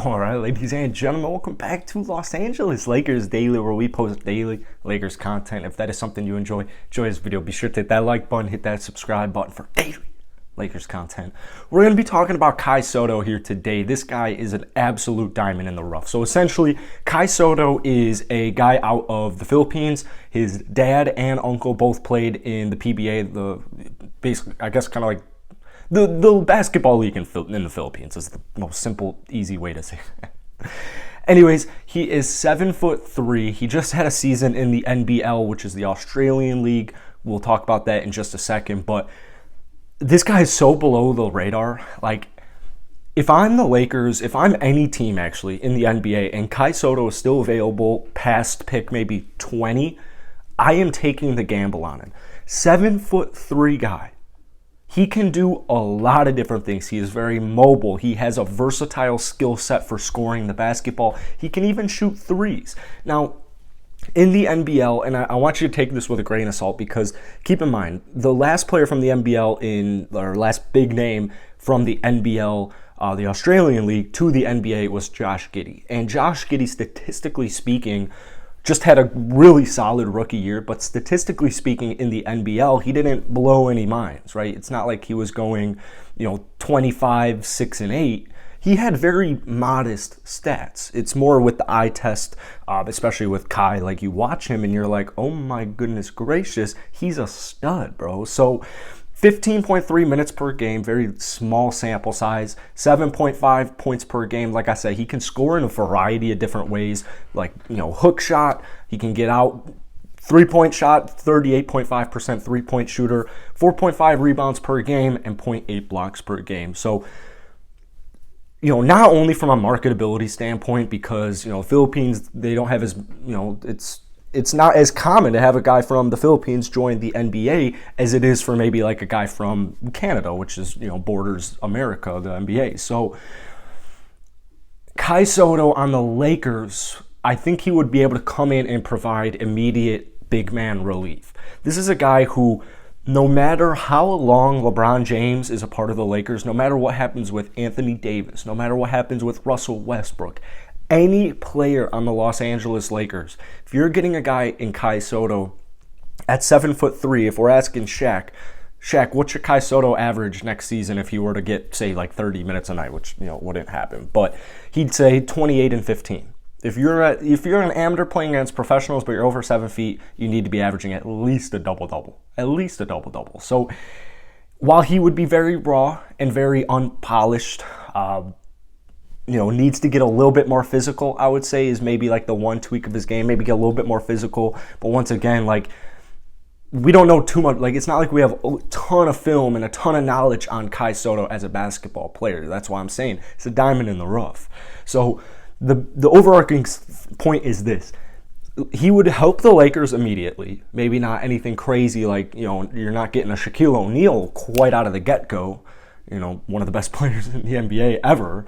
All right, ladies and gentlemen, welcome back to Los Angeles Lakers Daily, where we post daily Lakers content. If that is something you enjoy this video, be sure to hit that like button, hit that subscribe button for daily Lakers content. We're going to be talking about Kai Sotto here today. This guy is an absolute diamond in the rough. So essentially, Kai Sotto is a guy out of the Philippines. His dad and uncle both played in the PBA, basically, I guess, kind of like the basketball league in the Philippines is the most simple, easy way to say it. Anyways, he is 7'3". He just had a season in the NBL, which is the Australian League. We'll talk about that in just a second. But this guy is so below the radar. Like, if I'm the Lakers, if I'm any team actually in the NBA, and Kai Sotto is still available past pick maybe 20, I am taking the gamble on him. 7'3" guy. He can do a lot of different things. He is very mobile. He has a versatile skill set for scoring the basketball. He can even shoot threes. Now, in the NBL, and I want you to take this with a grain of salt, because keep in mind, the last player from the NBL or last big name from the NBL, the Australian League, to the NBA was Josh Giddey. And Josh Giddey, statistically speaking, just had a really solid rookie year, but statistically speaking, in the NBL, he didn't blow any minds, right? It's not like he was going, 25, 6, and 8. He had very modest stats. It's more with the eye test, especially with Kai. Like, you watch him and you're like, oh my goodness gracious, he's a stud, bro. So 15.3 minutes per game, very small sample size, 7.5 points per game. Like I said, he can score in a variety of different ways, like, hook shot. He can get out, three-point shot, 38.5% three-point shooter, 4.5 rebounds per game, and 0.8 blocks per game. So, not only from a marketability standpoint, because, Philippines, they don't have as, it's not as common to have a guy from the Philippines join the NBA as it is for maybe like a guy from Canada, which is, borders America, the NBA. So Kai Sotto on the Lakers, I think he would be able to come in and provide immediate big man relief. This is a guy who, no matter how long LeBron James is a part of the Lakers, no matter what happens with Anthony Davis, no matter what happens with Russell Westbrook, any player on the Los Angeles Lakers, if you're getting a guy in Kai Sotto at 7'3", if we're asking Shaq, what's your Kai Sotto average next season if he were to get, say, like 30 minutes a night, which, wouldn't happen, but he'd say 28 and 15. If you're an amateur playing against professionals, but you're over 7 feet, you need to be averaging at least a double-double. At least a double-double. So while he would be very raw and very unpolished, needs to get a little bit more physical, I would say, is maybe like the one tweak of his game. Maybe get a little bit more physical. But once again, like, we don't know too much. Like, it's not like we have a ton of film and a ton of knowledge on Kai Sotto as a basketball player. That's why I'm saying it's a diamond in the rough. So the overarching point is this. He would help the Lakers immediately. Maybe not anything crazy like, you're not getting a Shaquille O'Neal quite out of the get-go. One of the best players in the NBA ever.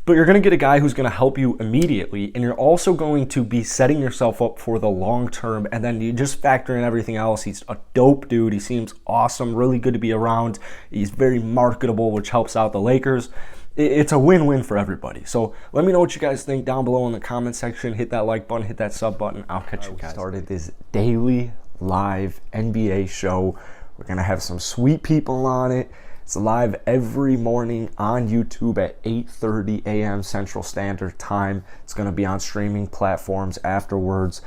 But you're going to get a guy who's going to help you immediately, and you're also going to be setting yourself up for the long term, and then you just factor in everything else. He's a dope dude. He seems awesome, really good to be around. He's very marketable, which helps out the Lakers. It's a win-win for everybody. So let me know what you guys think down below in the comment section. Hit that like button, hit that sub button. I'll catch you guys. We started this daily live NBA show. We're going to have some sweet people on it. It's live every morning on YouTube at 8:30 a.m. Central Standard Time. It's going to be on streaming platforms afterwards.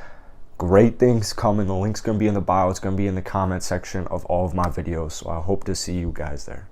Great things coming. The link's going to be in the bio. It's going to be in the comment section of all of my videos. So I hope to see you guys there.